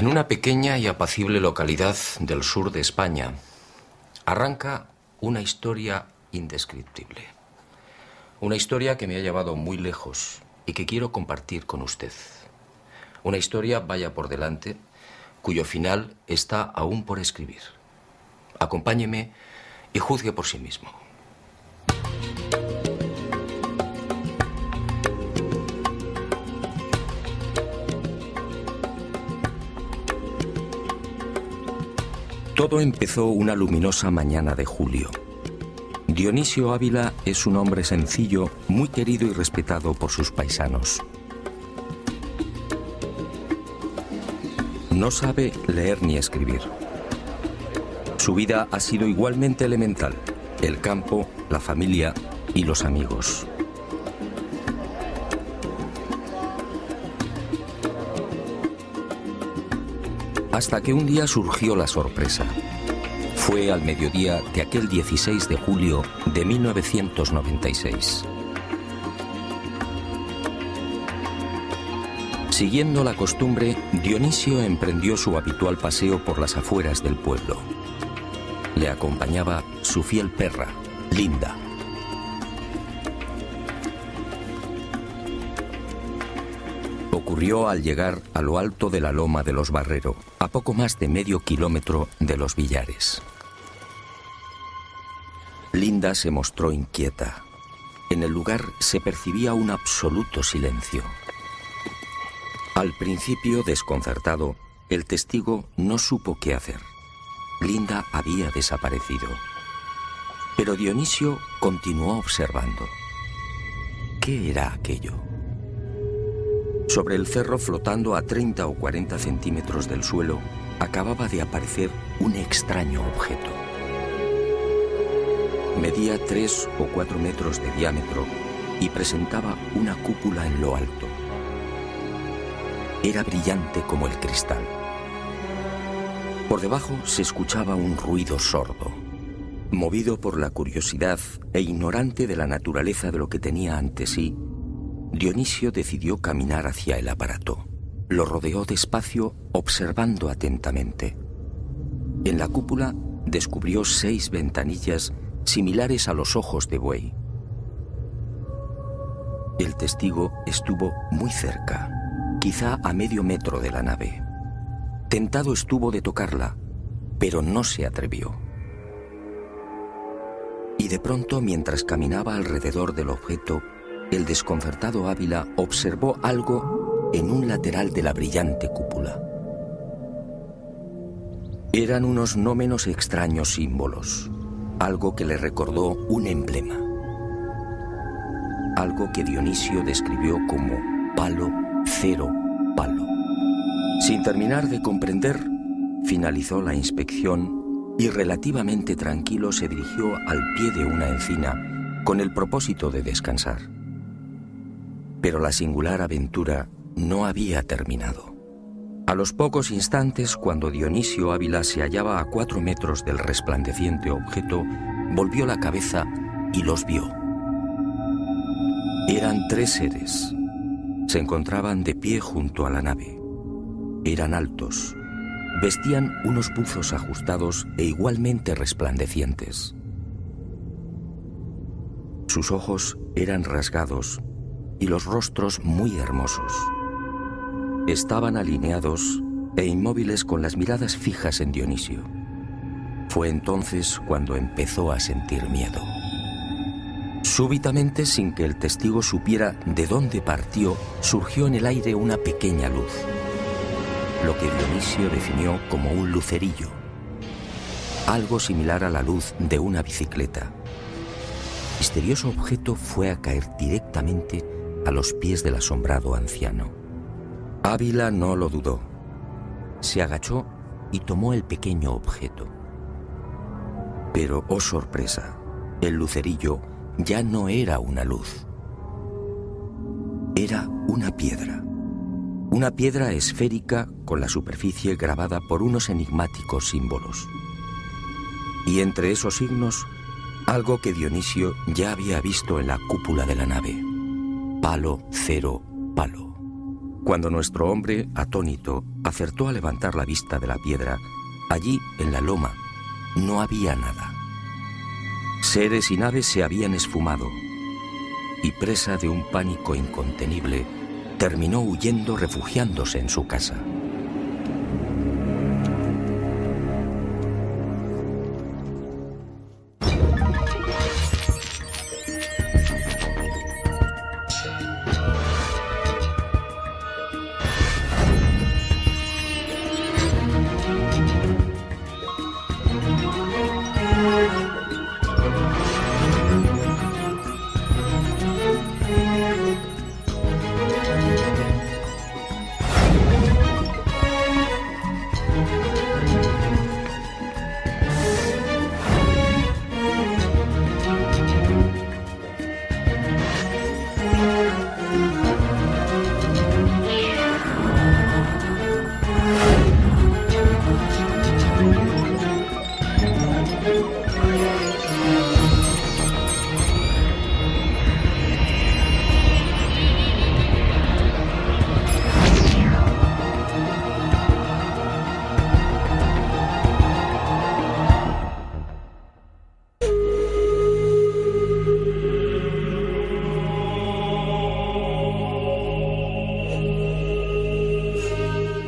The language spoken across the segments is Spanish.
En una pequeña y apacible localidad del sur de España arranca una historia indescriptible. Una historia que me ha llevado muy lejos y que quiero compartir con usted. Una historia, vaya por delante, cuyo final está aún por escribir. Acompáñeme y juzgue por sí mismo. Todo empezó una luminosa mañana de julio. Dionisio Ávila es un hombre sencillo, muy querido y respetado por sus paisanos. No sabe leer ni escribir. Su vida ha sido igualmente elemental: el campo, la familia y los amigos. Hasta que un día surgió la sorpresa. Fue al mediodía de aquel 16 de julio de 1996. Siguiendo la costumbre, Dionisio emprendió su habitual paseo por las afueras del pueblo. Le acompañaba su fiel perra, Linda. Ocurrió al llegar a lo alto de la loma de los Barrero, a poco más de medio kilómetro de Los Villares. Linda se mostró inquieta. En el lugar se percibía un absoluto silencio. Al principio, desconcertado, el testigo no supo qué hacer. Linda había desaparecido. Pero Dionisio continuó observando. ¿Qué era aquello? Sobre el cerro, flotando a 30 o 40 centímetros del suelo, acababa de aparecer un extraño objeto. Medía 3 o 4 metros de diámetro y presentaba una cúpula en lo alto. Era brillante como el cristal. Por debajo se escuchaba un ruido sordo. Movido por la curiosidad e ignorante de la naturaleza de lo que tenía ante sí, Dionisio decidió caminar hacia el aparato. Lo rodeó despacio, observando atentamente. En la cúpula descubrió 6 ventanillas similares a los ojos de buey. El testigo estuvo muy cerca, quizá a medio metro de la nave. Tentado estuvo de tocarla, pero no se atrevió. Y de pronto, mientras caminaba alrededor del objeto, el desconcertado Ávila observó algo en un lateral de la brillante cúpula. Eran unos no menos extraños símbolos, algo que le recordó un emblema. Algo que Dionisio describió como palo, cero, palo. Sin terminar de comprender, finalizó la inspección y relativamente tranquilo se dirigió al pie de una encina con el propósito de descansar. Pero la singular aventura no había terminado. A los pocos instantes, cuando Dionisio Ávila se hallaba a 4 metros del resplandeciente objeto, volvió la cabeza y los vio. Eran 3 seres. Se encontraban de pie junto a la nave. Eran altos. Vestían unos buzos ajustados e igualmente resplandecientes. Sus ojos eran rasgados y los rostros muy hermosos. Estaban alineados e inmóviles con las miradas fijas en Dionisio. Fue entonces cuando empezó a sentir miedo. Súbitamente, sin que el testigo supiera de dónde partió, surgió en el aire una pequeña luz, lo que Dionisio definió como un lucerillo, algo similar a la luz de una bicicleta. El misterioso objeto fue a caer directamente a los pies del asombrado anciano. Ávila no lo dudó. Se agachó y tomó el pequeño objeto. Pero, oh sorpresa, el lucerillo ya no era una luz. Era una piedra. Una piedra esférica con la superficie grabada por unos enigmáticos símbolos. Y entre esos signos, algo que Dionisio ya había visto en la cúpula de la nave. Palo, cero, palo. Cuando nuestro hombre, atónito, acertó a levantar la vista de la piedra, allí, en la loma, no había nada. Seres y naves se habían esfumado, y presa de un pánico incontenible, terminó huyendo, refugiándose en su casa.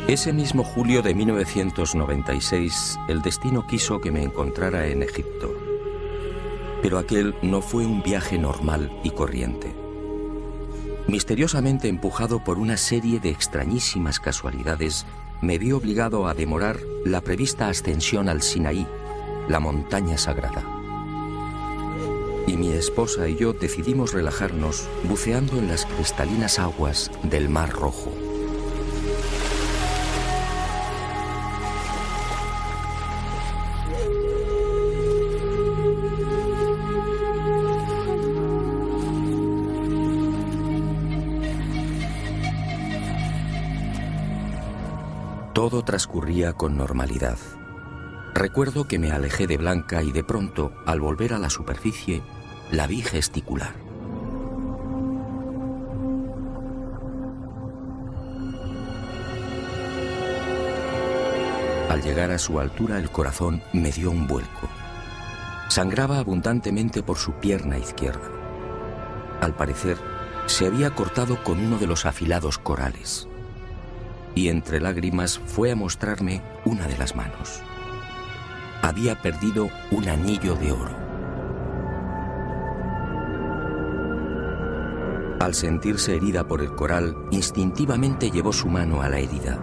Ese mismo julio de 1996, el destino quiso que me encontrara en Egipto. Pero aquel no fue un viaje normal y corriente. Misteriosamente empujado por una serie de extrañísimas casualidades, me vi obligado a demorar la prevista ascensión al Sinaí, la montaña sagrada. Y mi esposa y yo decidimos relajarnos buceando en las cristalinas aguas del Mar Rojo. Todo transcurría con normalidad. Recuerdo que me alejé de Blanca y de pronto, al volver a la superficie, la vi gesticular. Al llegar a su altura, el corazón me dio un vuelco. Sangraba abundantemente por su pierna izquierda. Al parecer, se había cortado con uno de los afilados corales. Y entre lágrimas fue a mostrarme una de las manos. Había perdido un anillo de oro. Al sentirse herida por el coral, instintivamente llevó su mano a la herida.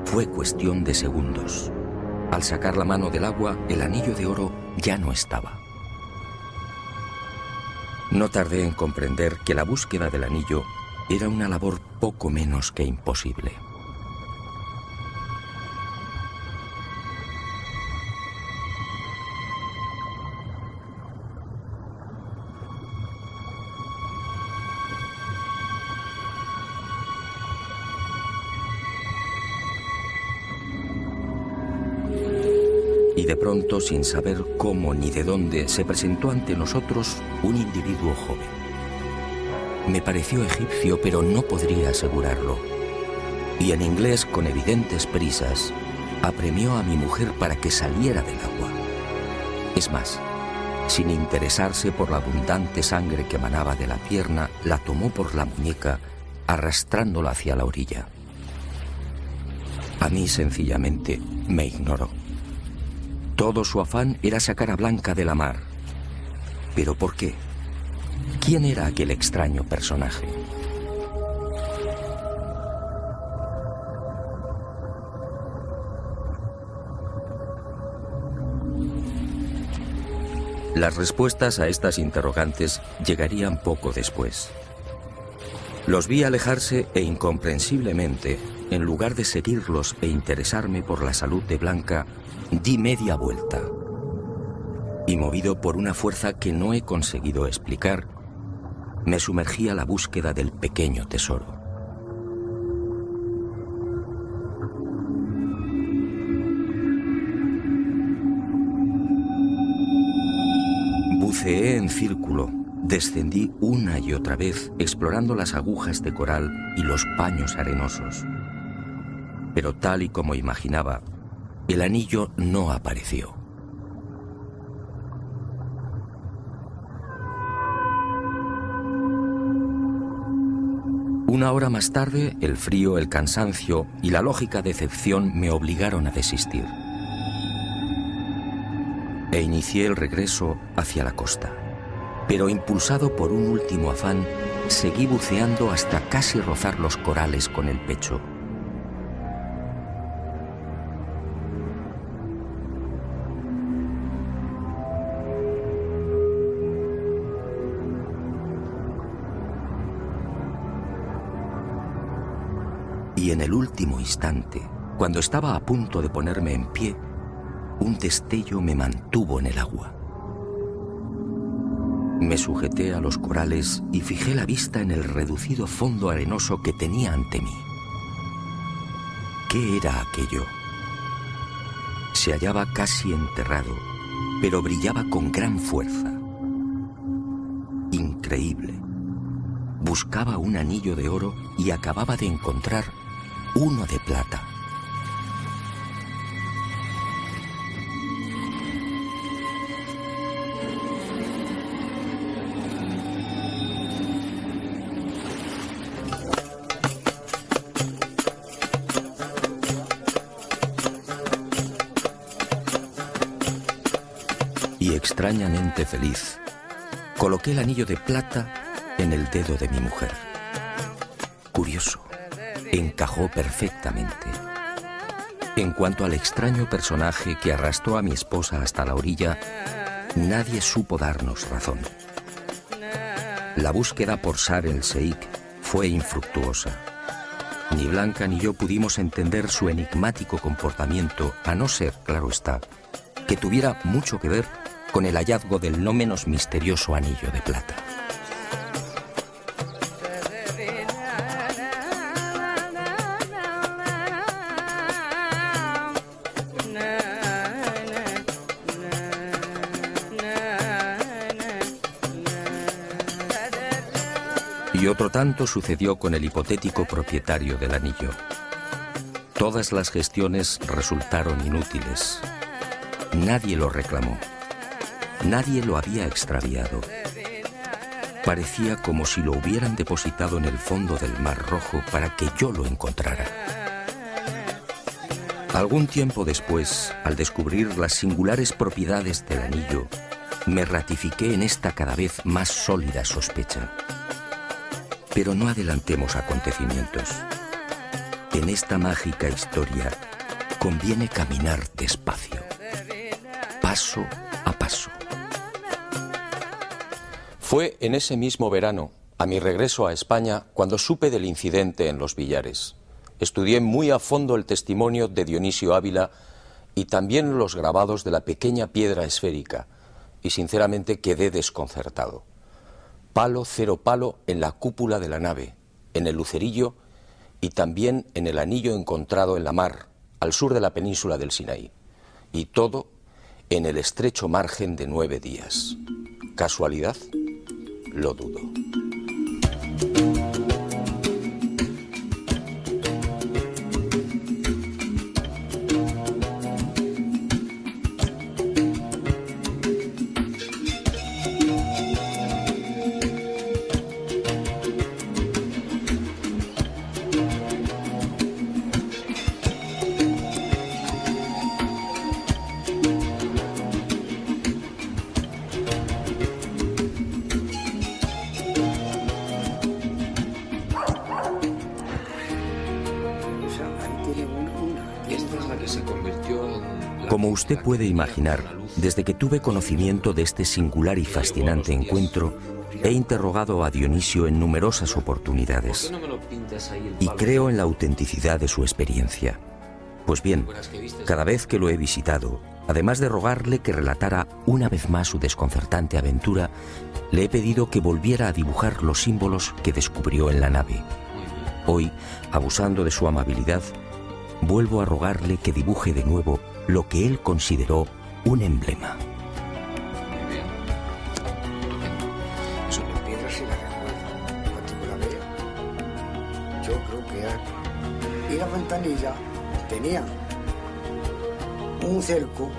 Fue cuestión de segundos. Al sacar la mano del agua, el anillo de oro ya no estaba. No tardé en comprender que la búsqueda del anillo era una labor poco menos que imposible. Y de pronto, sin saber cómo ni de dónde, se presentó ante nosotros un individuo joven. Me pareció egipcio, pero no podría asegurarlo. Y en inglés, con evidentes prisas, apremió a mi mujer para que saliera del agua. Es más, sin interesarse por la abundante sangre que emanaba de la pierna, la tomó por la muñeca, arrastrándola hacia la orilla. A mí, sencillamente, me ignoró. Todo su afán era sacar a Blanca de la mar. ¿Pero por qué? ¿Quién era aquel extraño personaje? Las respuestas a estas interrogantes llegarían poco después. Los vi alejarse e incomprensiblemente, en lugar de seguirlos e interesarme por la salud de Blanca, di media vuelta. Y movido por una fuerza que no he conseguido explicar, me sumergí a la búsqueda del pequeño tesoro. Buceé en círculo, Descendí una y otra vez explorando las agujas de coral y los paños arenosos. Pero tal y como imaginaba, el anillo no apareció. Una hora más tarde, el frío, el cansancio y la lógica decepción me obligaron a desistir. E inicié el regreso hacia la costa. Pero impulsado por un último afán, seguí buceando hasta casi rozar los corales con el pecho. Y en el último instante, cuando estaba a punto de ponerme en pie, un destello me mantuvo en el agua. Me sujeté a los corales y fijé la vista en el reducido fondo arenoso que tenía ante mí. ¿Qué era aquello? Se hallaba casi enterrado, pero brillaba con gran fuerza. Increíble. Buscaba un anillo de oro y acababa de encontrar uno de plata. Y extrañamente feliz, coloqué el anillo de plata en el dedo de mi mujer. Curioso, encajó perfectamente. En cuanto al extraño personaje que arrastró a mi esposa hasta la orilla, nadie supo darnos razón. La búsqueda por Sar el Sheikh fue infructuosa. Ni Blanca ni yo pudimos entender su enigmático comportamiento, a no ser, claro está, que tuviera mucho que ver con el hallazgo del no menos misterioso anillo de plata. Y otro tanto sucedió con el hipotético propietario del anillo. Todas las gestiones resultaron inútiles. Nadie lo reclamó. Nadie lo había extraviado. Parecía como si lo hubieran depositado en el fondo del Mar Rojo para que yo lo encontrara. Algún tiempo después, al descubrir las singulares propiedades del anillo, me ratifiqué en esta cada vez más sólida sospecha. Pero no adelantemos acontecimientos. En esta mágica historia conviene caminar despacio, paso a paso. Fue en ese mismo verano, a mi regreso a España, cuando supe del incidente en Los Villares. Estudié muy a fondo el testimonio de Dionisio Ávila y también los grabados de la pequeña piedra esférica, y sinceramente quedé desconcertado. Palo, cero palo en la cúpula de la nave, en el lucerillo y también en el anillo encontrado en la mar, al sur de la península del Sinaí. Y todo en el estrecho margen de 9 días. ¿Casualidad? Lo dudo. Como usted puede imaginar, desde que tuve conocimiento de este singular y fascinante encuentro, he interrogado a Dionisio en numerosas oportunidades y creo en la autenticidad de su experiencia. Pues bien, cada vez que lo he visitado, además de rogarle que relatara una vez más su desconcertante aventura, le he pedido que volviera a dibujar los símbolos que descubrió en la nave. Hoy, abusando de su amabilidad, vuelvo a rogarle que dibuje de nuevo lo que él consideró un emblema. Muy bien. Eso si la recuerdo, cuando tú la veas. Yo creo que era. Y la ventanilla tenía un cerco.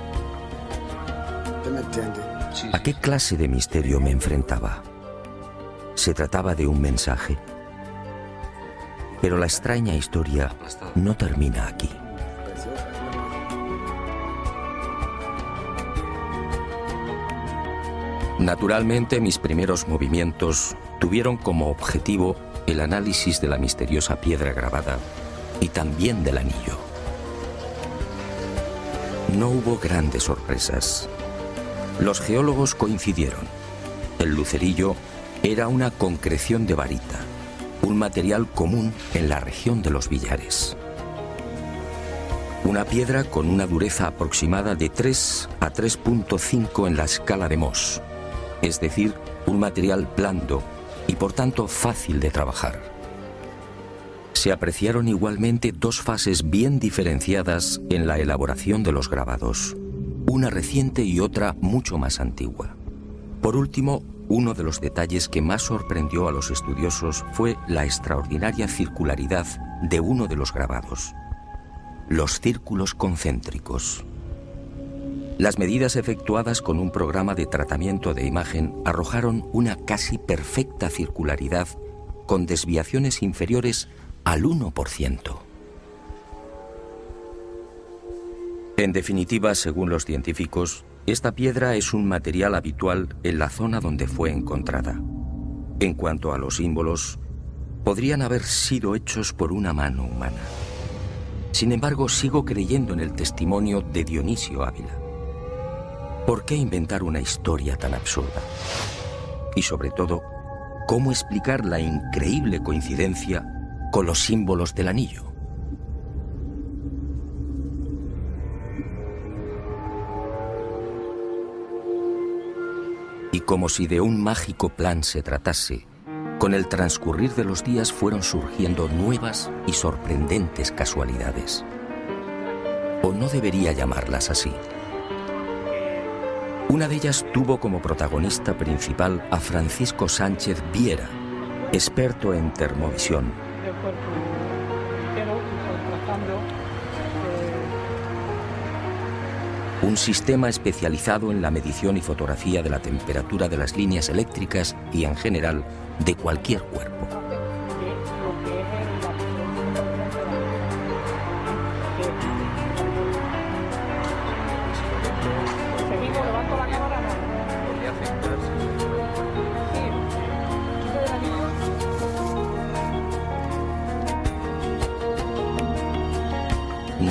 ¿Te me entiendes? Sí, ¿A qué clase de misterio me enfrentaba? ¿Se trataba de un mensaje? Pero la extraña historia no termina aquí. Naturalmente, mis primeros movimientos tuvieron como objetivo el análisis de la misteriosa piedra grabada y también del anillo. No hubo grandes sorpresas. Los geólogos coincidieron. El lucerillo era una concreción de varita, un material común en la región de los Villares. Una piedra con una dureza aproximada de 3 a 3.5 en la escala de Mohs, es decir, un material blando y por tanto fácil de trabajar. Se apreciaron igualmente dos fases bien diferenciadas en la elaboración de los grabados, una reciente y otra mucho más antigua. Por último, uno de los detalles que más sorprendió a los estudiosos fue la extraordinaria circularidad de uno de los grabados, los círculos concéntricos. Las medidas efectuadas con un programa de tratamiento de imagen arrojaron una casi perfecta circularidad con desviaciones inferiores al 1%. En definitiva, según los científicos, esta piedra es un material habitual en la zona donde fue encontrada. En cuanto a los símbolos, podrían haber sido hechos por una mano humana. Sin embargo, sigo creyendo en el testimonio de Dionisio Ávila. ¿Por qué inventar una historia tan absurda? Y sobre todo, ¿cómo explicar la increíble coincidencia con los símbolos del anillo? Y como si de un mágico plan se tratase, con el transcurrir de los días fueron surgiendo nuevas y sorprendentes casualidades. ¿O no debería llamarlas así? Una de ellas tuvo como protagonista principal a Francisco Sánchez Viera, experto en termovisión. Un sistema especializado en la medición y fotografía de la temperatura de las líneas eléctricas y, en general, de cualquier cuerpo.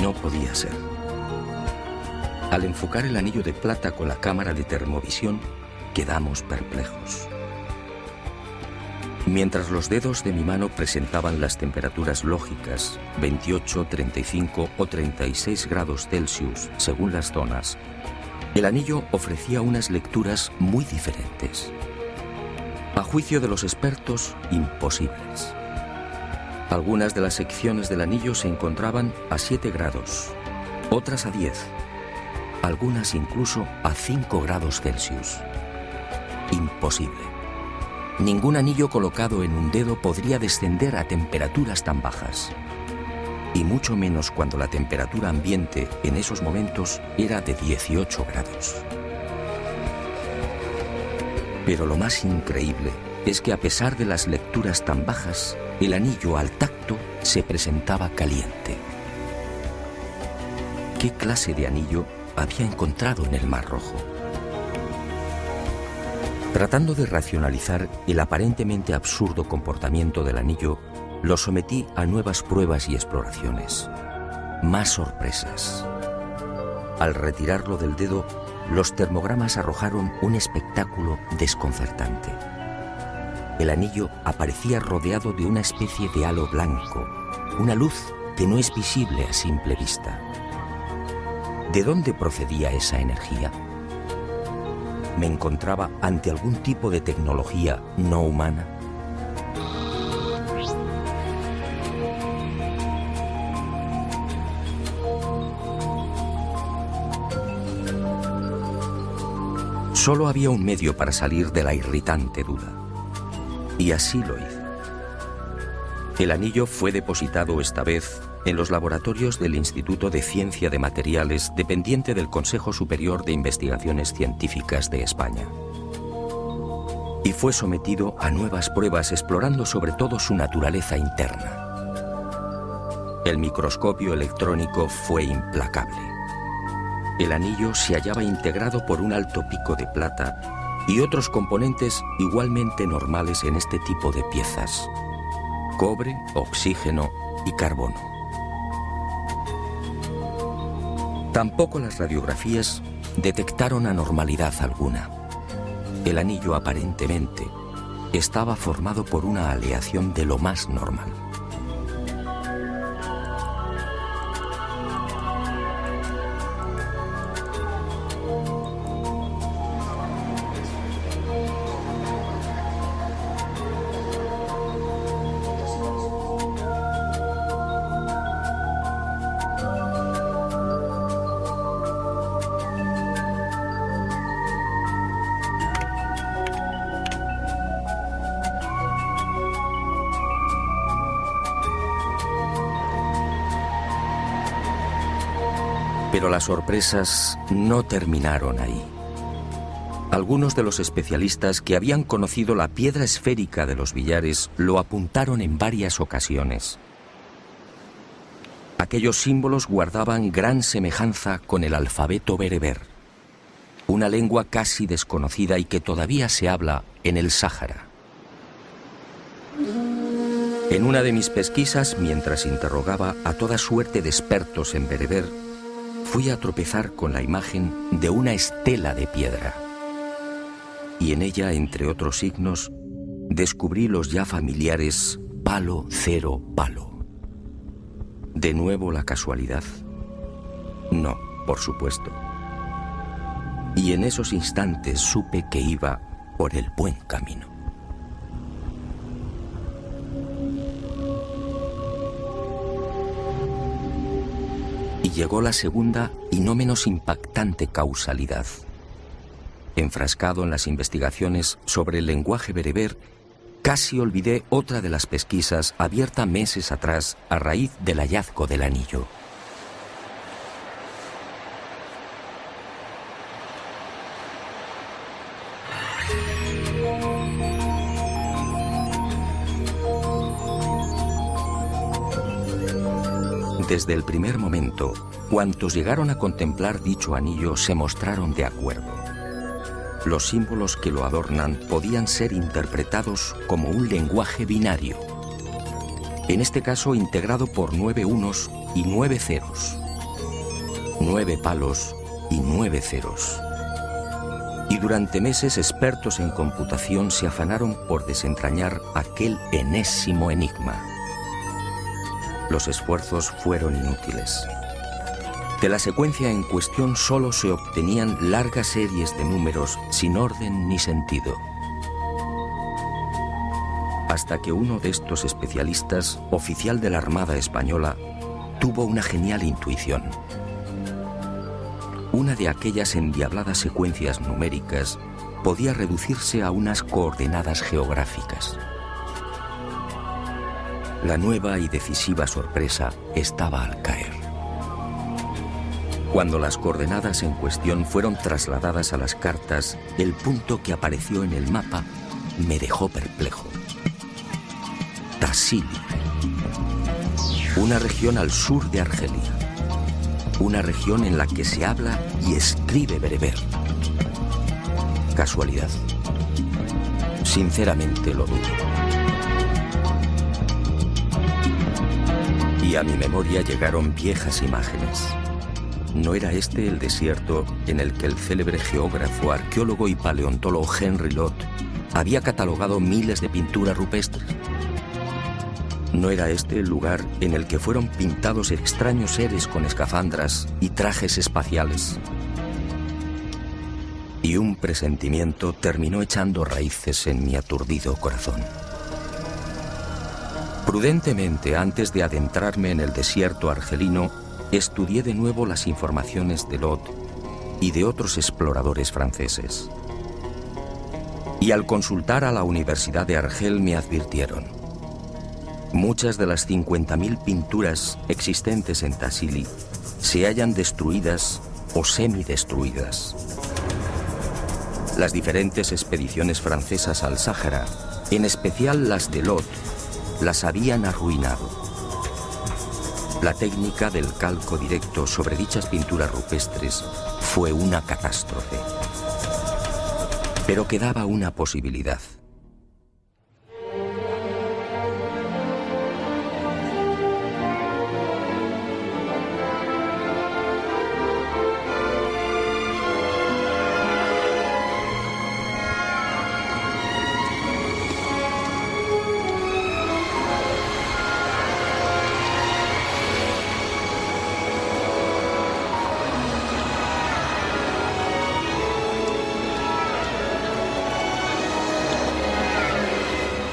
No podía ser. Al enfocar el anillo de plata con la cámara de termovisión, quedamos perplejos. Mientras los dedos de mi mano presentaban las temperaturas lógicas, 28, 35 o 36 grados Celsius, según las zonas, el anillo ofrecía unas lecturas muy diferentes. A juicio de los expertos, imposibles. Algunas de las secciones del anillo se encontraban a 7 grados, otras a 10, algunas incluso a 5 grados Celsius. Imposible. Ningún anillo colocado en un dedo podría descender a temperaturas tan bajas. Y mucho menos cuando la temperatura ambiente en esos momentos era de 18 grados. Pero lo más increíble es que a pesar de las lecturas tan bajas, el anillo al tacto se presentaba caliente. ¿Qué clase de anillo había encontrado en el Mar Rojo? Tratando de racionalizar el aparentemente absurdo comportamiento del anillo, lo sometí a nuevas pruebas y exploraciones. Más sorpresas. Al retirarlo del dedo, los termogramas arrojaron un espectáculo desconcertante. El anillo aparecía rodeado de una especie de halo blanco, una luz que no es visible a simple vista. ¿De dónde procedía esa energía? ¿Me encontraba ante algún tipo de tecnología no humana? Solo había un medio para salir de la irritante duda. Y así lo hizo. El anillo fue depositado esta vez en los laboratorios del Instituto de Ciencia de Materiales, dependiente del Consejo Superior de Investigaciones Científicas de España. Y fue sometido a nuevas pruebas explorando sobre todo su naturaleza interna. El microscopio electrónico fue implacable. El anillo se hallaba integrado por un alto pico de plata y otros componentes igualmente normales en este tipo de piezas: cobre, oxígeno y carbono. Tampoco las radiografías detectaron anormalidad alguna. El anillo aparentemente estaba formado por una aleación de lo más normal. Pero las sorpresas no terminaron ahí. Algunos de los especialistas que habían conocido la piedra esférica de los billares lo apuntaron en varias ocasiones. Aquellos símbolos guardaban gran semejanza con el alfabeto bereber, una lengua casi desconocida y que todavía se habla en el Sáhara. En una de mis pesquisas, mientras interrogaba a toda suerte de expertos en bereber, fui a tropezar con la imagen de una estela de piedra. Y en ella, entre otros signos, descubrí los ya familiares palo, cero, palo. ¿De nuevo la casualidad? No, por supuesto. Y en esos instantes supe que iba por el buen camino. Y llegó la segunda y no menos impactante causalidad. Enfrascado en las investigaciones sobre el lenguaje bereber, casi olvidé otra de las pesquisas abierta meses atrás a raíz del hallazgo del anillo. Desde el primer momento, cuantos llegaron a contemplar dicho anillo se mostraron de acuerdo. Los símbolos que lo adornan podían ser interpretados como un lenguaje binario, en este caso integrado por 9 unos y 9 ceros, 9 palos y 9 ceros. Y durante meses expertos en computación se afanaron por desentrañar aquel enésimo enigma. Los esfuerzos fueron inútiles. De la secuencia en cuestión solo se obtenían largas series de números sin orden ni sentido. Hasta que uno de estos especialistas, oficial de la Armada Española, tuvo una genial intuición. Una de aquellas endiabladas secuencias numéricas podía reducirse a unas coordenadas geográficas. La nueva y decisiva sorpresa estaba al caer. Cuando las coordenadas en cuestión fueron trasladadas a las cartas, el punto que apareció en el mapa me dejó perplejo. Tassili, una región al sur de Argelia, una región en la que se habla y escribe bereber. ¿Casualidad? Sinceramente lo dudo. Y a mi memoria llegaron viejas imágenes. ¿No era este el desierto en el que el célebre geógrafo, arqueólogo y paleontólogo Henry Lott había catalogado miles de pinturas rupestres? ¿No era este el lugar en el que fueron pintados extraños seres con escafandras y trajes espaciales? Y un presentimiento terminó echando raíces en mi aturdido corazón. Prudentemente, antes de adentrarme en el desierto argelino, estudié de nuevo las informaciones de Lott y de otros exploradores franceses. Y al consultar a la Universidad de Argel me advirtieron: muchas de las 50.000 pinturas existentes en Tassili se hallan destruidas o semidestruidas. Las diferentes expediciones francesas al Sáhara, en especial las de Lot, las habían arruinado. La técnica del calco directo sobre dichas pinturas rupestres fue una catástrofe. Pero quedaba una posibilidad.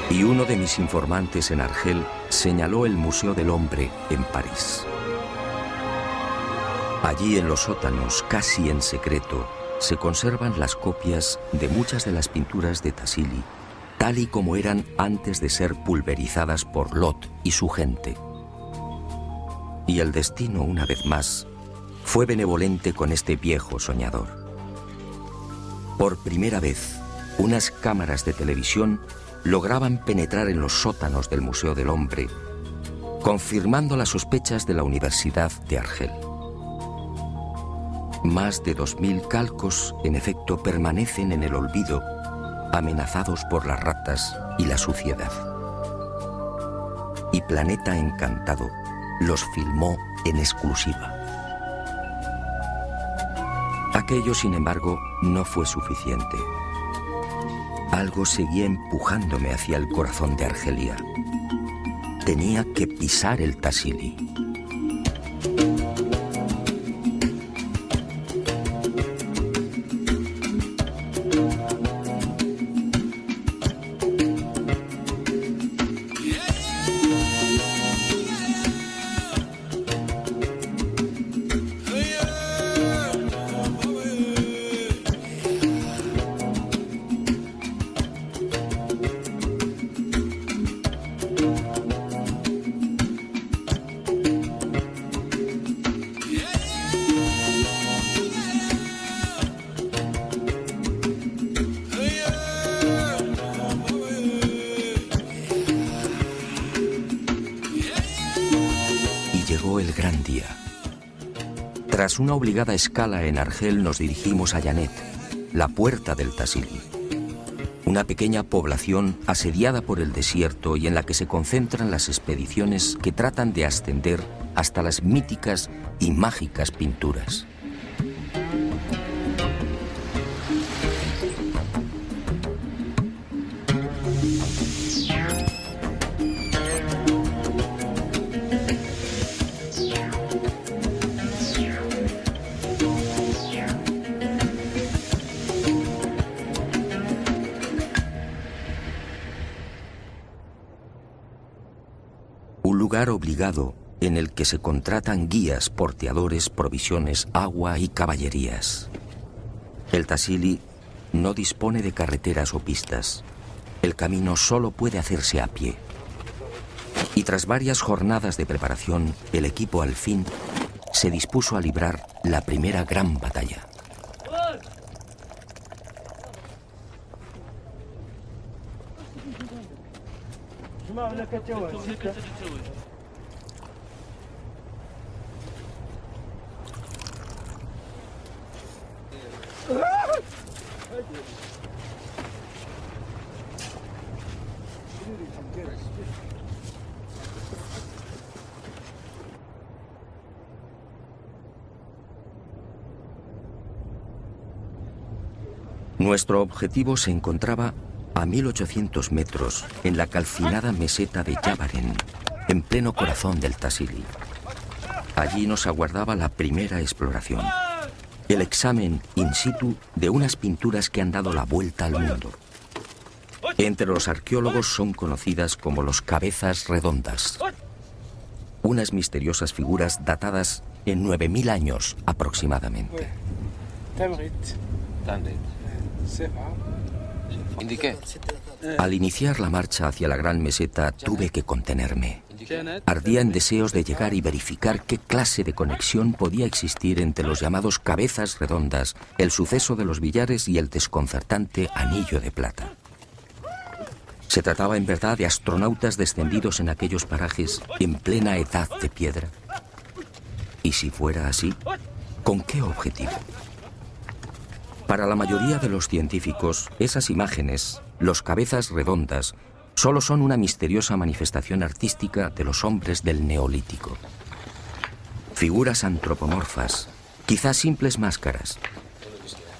Y uno de mis informantes en Argel señaló el Museo del Hombre en París. Allí en los sótanos, casi en secreto, se conservan las copias de muchas de las pinturas de Tassili, tal y como eran antes de ser pulverizadas por Lot y su gente. Y el destino, una vez más, fue benevolente con este viejo soñador. Por primera vez, unas cámaras de televisión lograban penetrar en los sótanos del Museo del Hombre, confirmando las sospechas de la Universidad de Argel. Más de 2.000 calcos, en efecto, permanecen en el olvido, amenazados por las ratas y la suciedad. Y Planeta Encantado los filmó en exclusiva. Aquello, sin embargo, no fue suficiente. Algo seguía empujándome hacia el corazón de Argelia. Tenía que pisar el Tassili. Tras una obligada escala en Argel nos dirigimos a Yanet, la puerta del Tassili, una pequeña población asediada por el desierto y en la que se concentran las expediciones que tratan de ascender hasta las míticas y mágicas pinturas. Obligado en el que se contratan guías, porteadores, provisiones, agua y caballerías. El Tassili no dispone de carreteras o pistas. El camino solo puede hacerse a pie. Y tras varias jornadas de preparación, el equipo al fin se dispuso a librar la primera gran batalla. Nuestro objetivo se encontraba a 1.800 metros en la calcinada meseta de Yabaren, en pleno corazón del Tassili. Allí nos aguardaba la primera exploración, el examen in situ de unas pinturas que han dado la vuelta al mundo. Entre los arqueólogos son conocidas como los cabezas redondas, unas misteriosas figuras datadas en 9.000 años aproximadamente. Indiqué. Al iniciar la marcha hacia la gran meseta tuve que contenerme. Ardía en deseos de llegar y verificar qué clase de conexión podía existir entre los llamados cabezas redondas, el suceso de los billares y el desconcertante anillo de plata. ¿Se trataba en verdad de astronautas descendidos en aquellos parajes en plena edad de piedra? Y si fuera así, ¿con qué objetivo? Para la mayoría de los científicos, esas imágenes, los cabezas redondas, solo son una misteriosa manifestación artística de los hombres del Neolítico. Figuras antropomorfas, quizás simples máscaras.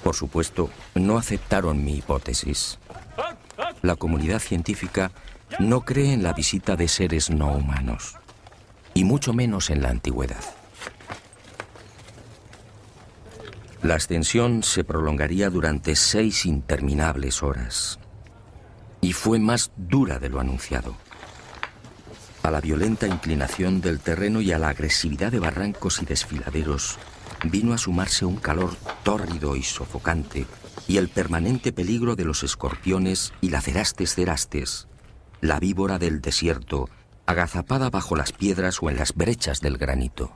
Por supuesto, no aceptaron mi hipótesis. La comunidad científica no cree en la visita de seres no humanos, y mucho menos en la antigüedad. La ascensión se prolongaría durante 6 interminables horas. Y fue más dura de lo anunciado. A la violenta inclinación del terreno y a la agresividad de barrancos y desfiladeros vino a sumarse un calor tórrido y sofocante y el permanente peligro de los escorpiones y lacerastes cerastes, la víbora del desierto, agazapada bajo las piedras o en las brechas del granito.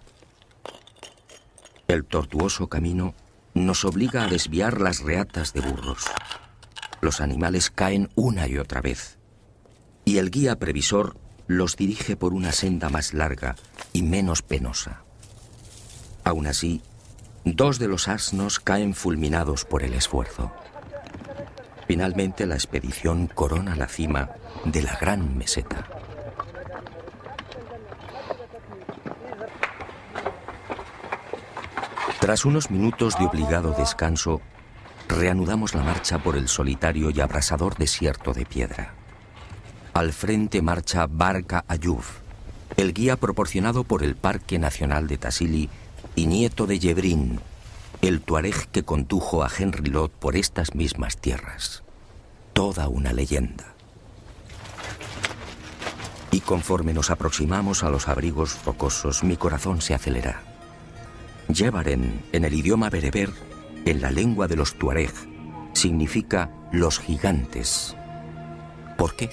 El tortuoso camino nos obliga a desviar las reatas de burros. Los animales caen una y otra vez, y el guía previsor los dirige por una senda más larga y menos penosa. Aún así, 2 de los asnos caen fulminados por el esfuerzo. Finalmente, la expedición corona la cima de la gran meseta. Tras unos minutos de obligado descanso, reanudamos la marcha por el solitario y abrasador desierto de piedra. Al frente marcha Barca Ayuf, el guía proporcionado por el Parque Nacional de Tassili y nieto de Yebrín, el tuareg que condujo a Henry Lot por estas mismas tierras. Toda una leyenda. Y conforme nos aproximamos a los abrigos rocosos, mi corazón se acelera. Yebaren, en el idioma bereber, en la lengua de los tuareg, significa los gigantes. ¿Por qué?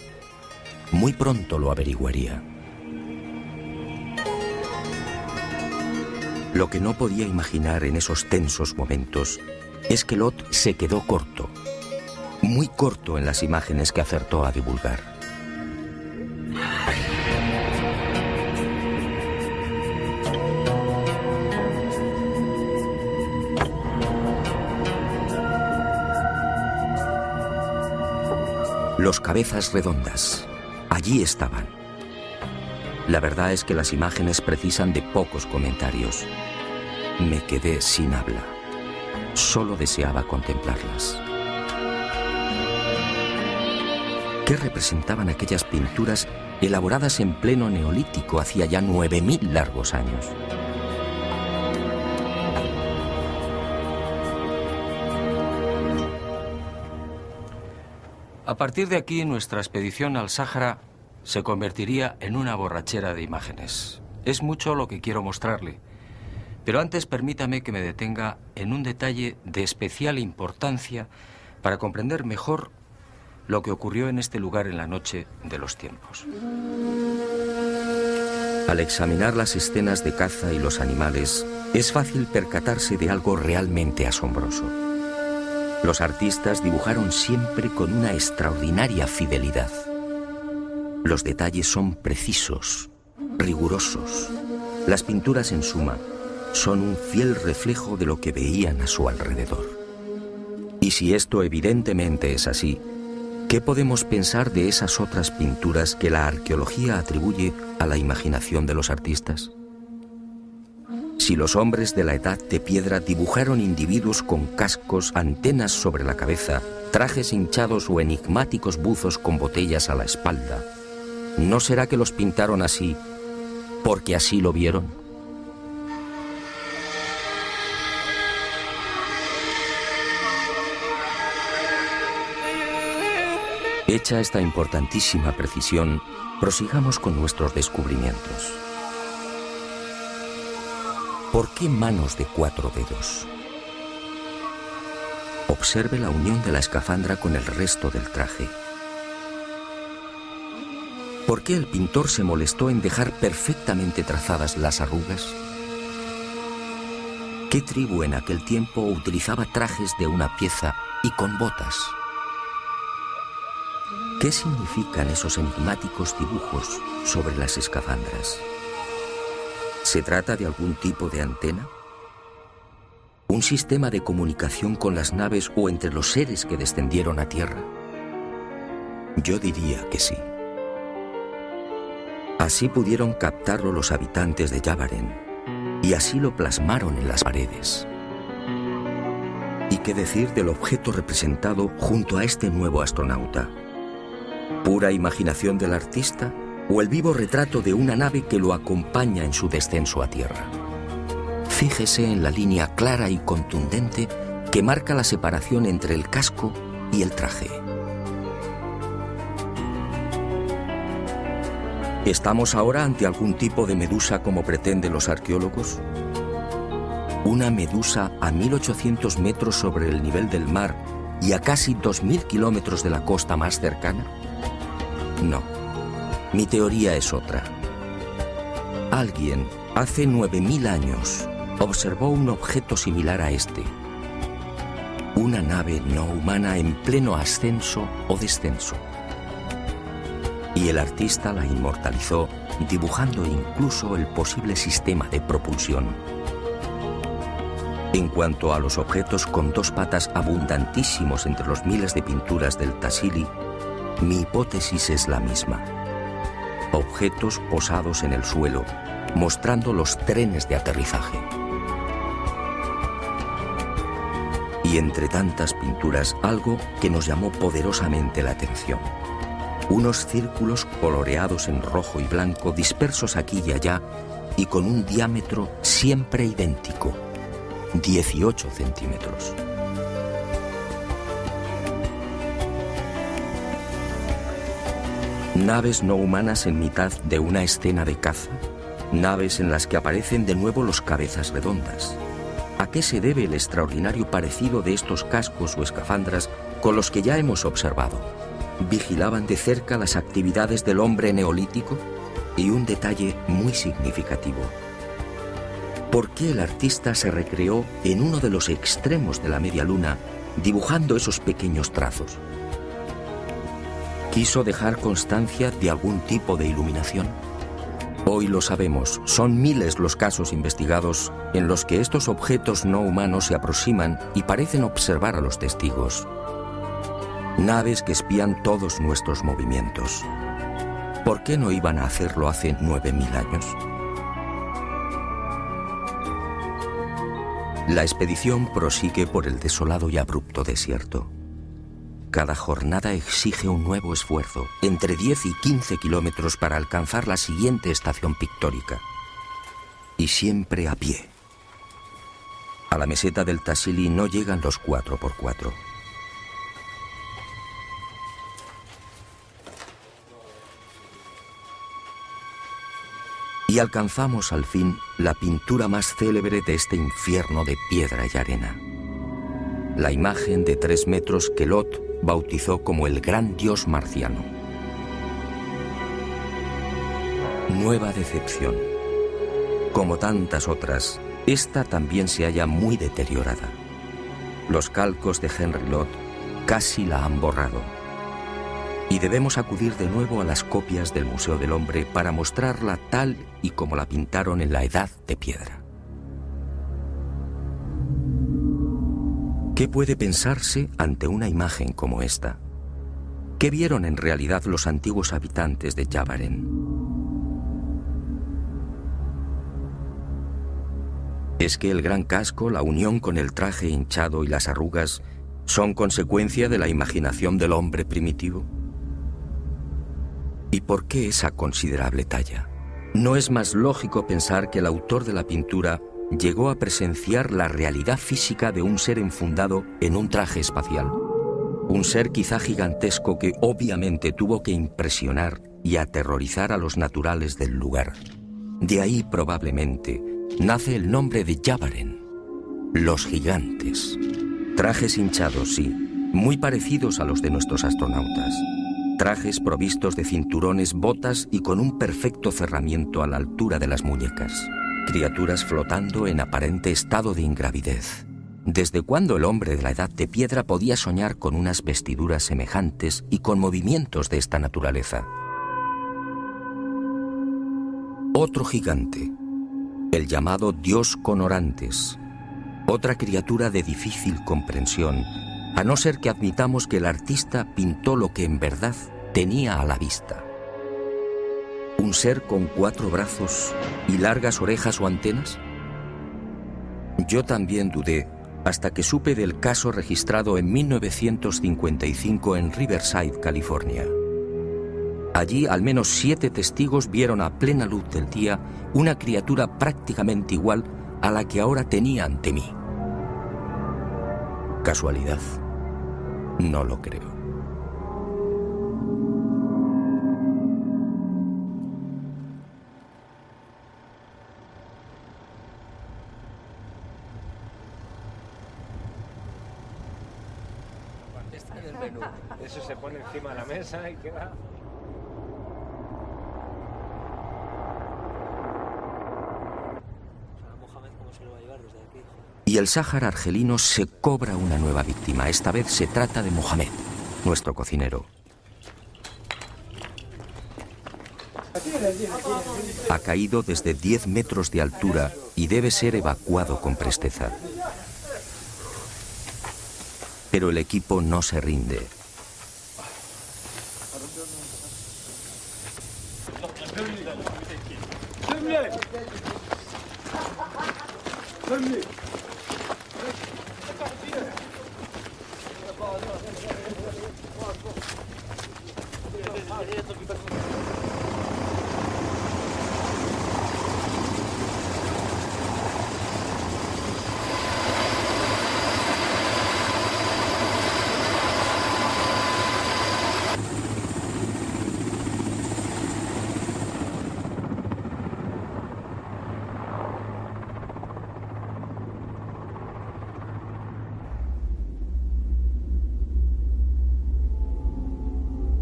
Muy pronto lo averiguaría. Lo que no podía imaginar en esos tensos momentos es que Lot se quedó corto, muy corto en las imágenes que acertó a divulgar. Los cabezas redondas, allí estaban. La verdad es que las imágenes precisan de pocos comentarios. Me quedé sin habla. Solo deseaba contemplarlas. ¿Qué representaban aquellas pinturas elaboradas en pleno Neolítico hacía ya 9000 largos años? A partir de aquí, nuestra expedición al Sáhara se convertiría en una borrachera de imágenes. Es mucho lo que quiero mostrarle, pero antes permítame que me detenga en un detalle de especial importancia para comprender mejor lo que ocurrió en este lugar en la noche de los tiempos. Al examinar las escenas de caza y los animales, es fácil percatarse de algo realmente asombroso. Los artistas dibujaron siempre con una extraordinaria fidelidad. Los detalles son precisos, rigurosos. Las pinturas, en suma, son un fiel reflejo de lo que veían a su alrededor. Y si esto evidentemente es así, ¿qué podemos pensar de esas otras pinturas que la arqueología atribuye a la imaginación de los artistas? Si los hombres de la Edad de Piedra dibujaron individuos con cascos, antenas sobre la cabeza, trajes hinchados o enigmáticos buzos con botellas a la espalda, ¿no será que los pintaron así porque así lo vieron? Hecha esta importantísima precisión, prosigamos con nuestros descubrimientos. ¿Por qué manos de 4 dedos? Observe la unión de la escafandra con el resto del traje. ¿Por qué el pintor se molestó en dejar perfectamente trazadas las arrugas? ¿Qué tribu en aquel tiempo utilizaba trajes de una pieza y con botas? ¿Qué significan esos enigmáticos dibujos sobre las escafandras? ¿Se trata de algún tipo de antena? ¿Un sistema de comunicación con las naves o entre los seres que descendieron a tierra? Yo diría que sí. Así pudieron captarlo los habitantes de Yavaren, y así lo plasmaron en las paredes. ¿Y qué decir del objeto representado junto a este nuevo astronauta? ¿Pura imaginación del artista o el vivo retrato de una nave que lo acompaña en su descenso a tierra? Fíjese en la línea clara y contundente que marca la separación entre el casco y el traje. ¿Estamos ahora ante algún tipo de medusa como pretenden los arqueólogos? ¿Una medusa a 1800 metros sobre el nivel del mar y a casi 2000 kilómetros de la costa más cercana? No, mi teoría es otra. Alguien, hace 9000 años, observó un objeto similar a este. Una nave no humana en pleno ascenso o descenso. Y el artista la inmortalizó, dibujando incluso el posible sistema de propulsión. En cuanto a los objetos con dos patas abundantísimos entre los miles de pinturas del Tassili, mi hipótesis es la misma. Objetos posados en el suelo, mostrando los trenes de aterrizaje. Y entre tantas pinturas, algo que nos llamó poderosamente la atención. Unos círculos coloreados en rojo y blanco, dispersos aquí y allá, y con un diámetro siempre idéntico, 18 centímetros. Naves no humanas en mitad de una escena de caza, naves en las que aparecen de nuevo los cabezas redondas. ¿A qué se debe el extraordinario parecido de estos cascos o escafandras con los que ya hemos observado? ¿Vigilaban de cerca las actividades del hombre neolítico? Y un detalle muy significativo. ¿Por qué el artista se recreó en uno de los extremos de la media luna, dibujando esos pequeños trazos? ¿Quiso dejar constancia de algún tipo de iluminación? Hoy lo sabemos, son miles los casos investigados en los que estos objetos no humanos se aproximan y parecen observar a los testigos. Naves que espían todos nuestros movimientos. ¿Por qué no iban a hacerlo hace 9000 años? La expedición prosigue por el desolado y abrupto desierto. Cada jornada exige un nuevo esfuerzo, entre 10 y 15 kilómetros para alcanzar la siguiente estación pictórica. Y siempre a pie. A la meseta del Tassili no llegan los 4x4. Y alcanzamos al fin la pintura más célebre de este infierno de piedra y arena. La imagen de 3 metros que Lot bautizó como el gran dios marciano. Nueva decepción. Como tantas otras, esta también se halla muy deteriorada. Los calcos de Henry Lot casi la han borrado. Y debemos acudir de nuevo a las copias del Museo del Hombre para mostrarla tal y como la pintaron en la Edad de Piedra. ¿Qué puede pensarse ante una imagen como esta? ¿Qué vieron en realidad los antiguos habitantes de Yavaren? ¿Es que el gran casco, la unión con el traje hinchado y las arrugas son consecuencia de la imaginación del hombre primitivo? ¿Y por qué esa considerable talla? ¿No es más lógico pensar que el autor de la pintura llegó a presenciar la realidad física de un ser enfundado en un traje espacial? Un ser quizá gigantesco que obviamente tuvo que impresionar y aterrorizar a los naturales del lugar. De ahí probablemente nace el nombre de Yavaren, los gigantes. Trajes hinchados, sí, muy parecidos a los de nuestros astronautas. Trajes provistos de cinturones, botas y con un perfecto cerramiento a la altura de las muñecas. Criaturas flotando en aparente estado de ingravidez. ¿Desde cuándo el hombre de la Edad de Piedra podía soñar con unas vestiduras semejantes y con movimientos de esta naturaleza? Otro gigante, el llamado Dios con orantes. Otra criatura de difícil comprensión, a no ser que admitamos que el artista pintó lo que en verdad tenía a la vista. ¿Un ser con 4 brazos y largas orejas o antenas? Yo también dudé, hasta que supe del caso registrado en 1955 en Riverside, California. Allí, al menos 7 testigos vieron a plena luz del día una criatura prácticamente igual a la que ahora tenía ante mí. ¿Casualidad? No lo creo. Eso se pone encima de la mesa y queda... Y el Sáhara argelino se cobra una nueva víctima. Esta vez se trata de Mohamed, nuestro cocinero. Ha caído desde 10 metros de altura y debe ser evacuado con presteza. Pero el equipo no se rinde.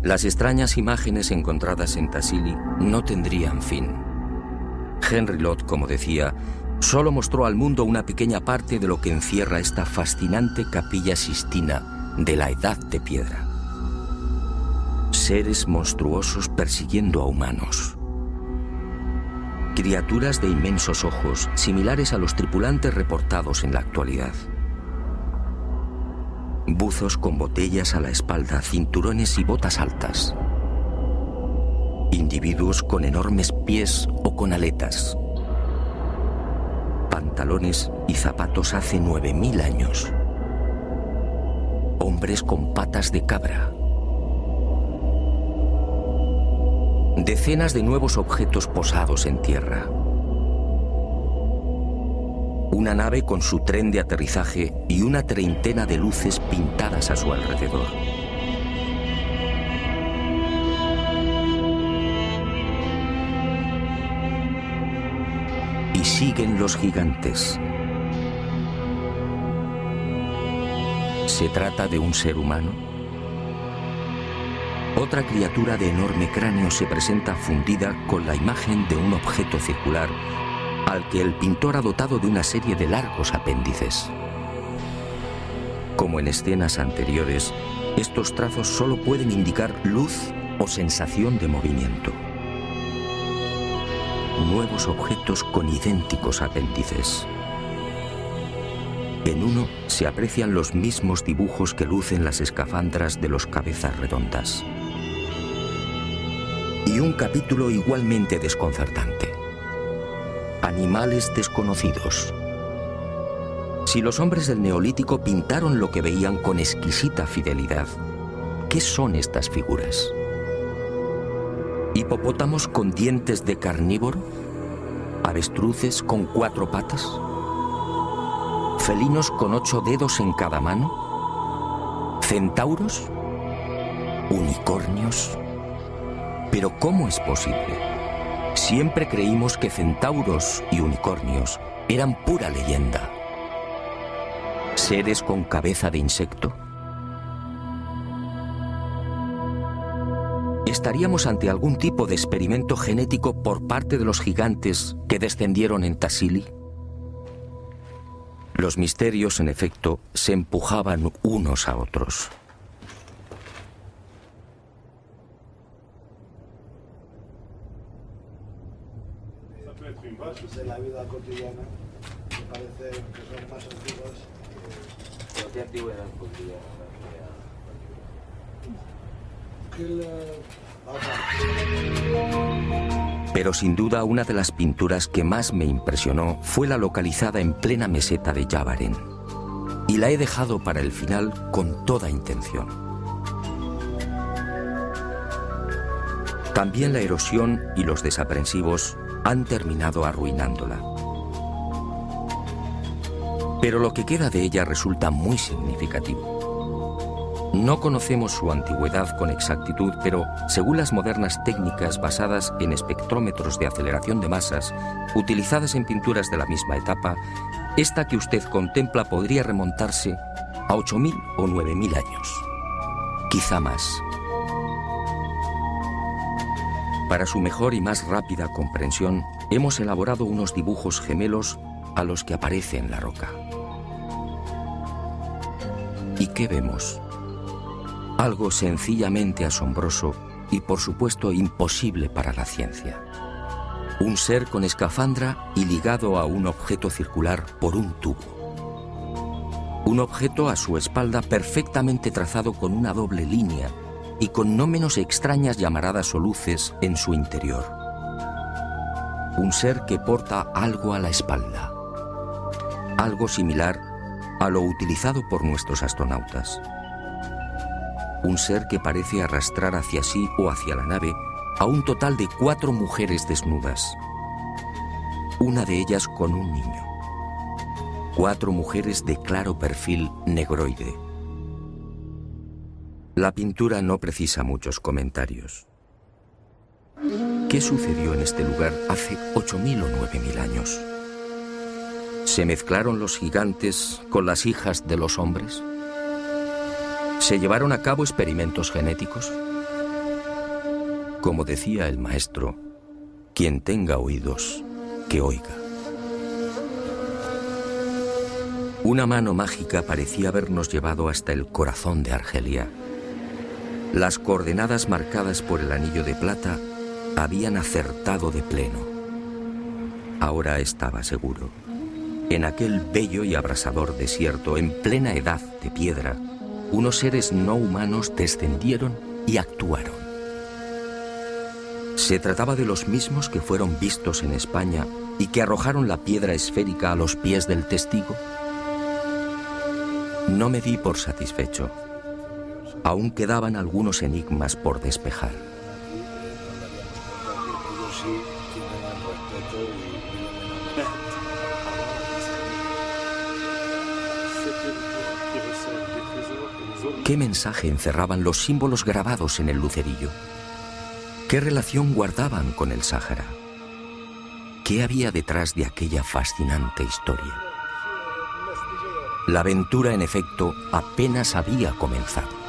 Las extrañas imágenes encontradas en Tassili no tendrían fin. Henry Lott, como decía, solo mostró al mundo una pequeña parte de lo que encierra esta fascinante Capilla Sistina de la Edad de Piedra. Seres monstruosos persiguiendo a humanos. Criaturas de inmensos ojos, similares a los tripulantes reportados en la actualidad. Buzos con botellas a la espalda, cinturones y botas altas. Individuos con enormes pies o con aletas. Pantalones y zapatos hace 9000 años. Hombres con patas de cabra. Decenas de nuevos objetos posados en tierra. Una nave con su tren de aterrizaje y una treintena de luces pintadas a su alrededor. Y siguen los gigantes. ¿Se trata de un ser humano? Otra criatura de enorme cráneo se presenta fundida con la imagen de un objeto circular al que el pintor ha dotado de una serie de largos apéndices. Como en escenas anteriores, estos trazos solo pueden indicar luz o sensación de movimiento. Nuevos objetos con idénticos apéndices. En uno se aprecian los mismos dibujos que lucen las escafandras de los cabezas redondas. Y un capítulo igualmente desconcertante. Animales desconocidos. Si los hombres del Neolítico pintaron lo que veían con exquisita fidelidad, ¿qué son estas figuras? ¿Hipopótamos con dientes de carnívoro? ¿Avestruces con 4 patas? ¿Felinos con 8 dedos en cada mano? ¿Centauros? ¿Unicornios? ¿Pero cómo es posible? Siempre creímos que centauros y unicornios eran pura leyenda. ¿Seres con cabeza de insecto? ¿Estaríamos ante algún tipo de experimento genético por parte de los gigantes que descendieron en Tassili? Los misterios, en efecto, se empujaban unos a otros. De la vida cotidiana, que parece que son más antiguas. ¿Qué antigüedad podría? Pero sin duda una de las pinturas que más me impresionó fue la localizada en plena meseta de Yavaren. Y la he dejado para el final con toda intención. También la erosión y los desaprensivos han terminado arruinándola. Pero lo que queda de ella resulta muy significativo. No conocemos su antigüedad con exactitud, pero según las modernas técnicas basadas en espectrómetros de aceleración de masas, utilizadas en pinturas de la misma etapa, esta que usted contempla podría remontarse a 8.000 o 9.000 años. Quizá más. Para su mejor y más rápida comprensión, hemos elaborado unos dibujos gemelos a los que aparece en la roca. ¿Y qué vemos? Algo sencillamente asombroso y, por supuesto, imposible para la ciencia. Un ser con escafandra y ligado a un objeto circular por un tubo. Un objeto a su espalda perfectamente trazado con una doble línea y con no menos extrañas llamaradas o luces en su interior. Un ser que porta algo a la espalda. Algo similar a lo utilizado por nuestros astronautas. Un ser que parece arrastrar hacia sí o hacia la nave a un total de 4 mujeres desnudas. Una de ellas con un niño. 4 mujeres de claro perfil negroide. La pintura no precisa muchos comentarios. ¿Qué sucedió en este lugar hace 8.000 o 9.000 años? ¿Se mezclaron los gigantes con las hijas de los hombres? ¿Se llevaron a cabo experimentos genéticos? Como decía el maestro, quien tenga oídos, que oiga. Una mano mágica parecía habernos llevado hasta el corazón de Argelia. Las coordenadas marcadas por el anillo de plata habían acertado de pleno. Ahora estaba seguro. En aquel bello y abrasador desierto, en plena edad de piedra, unos seres no humanos descendieron y actuaron. ¿Se trataba de los mismos que fueron vistos en España y que arrojaron la piedra esférica a los pies del testigo? No me di por satisfecho. Aún quedaban algunos enigmas por despejar. ¿Qué mensaje encerraban los símbolos grabados en el lucerillo? ¿Qué relación guardaban con el Sáhara? ¿Qué había detrás de aquella fascinante historia? La aventura, en efecto, apenas había comenzado.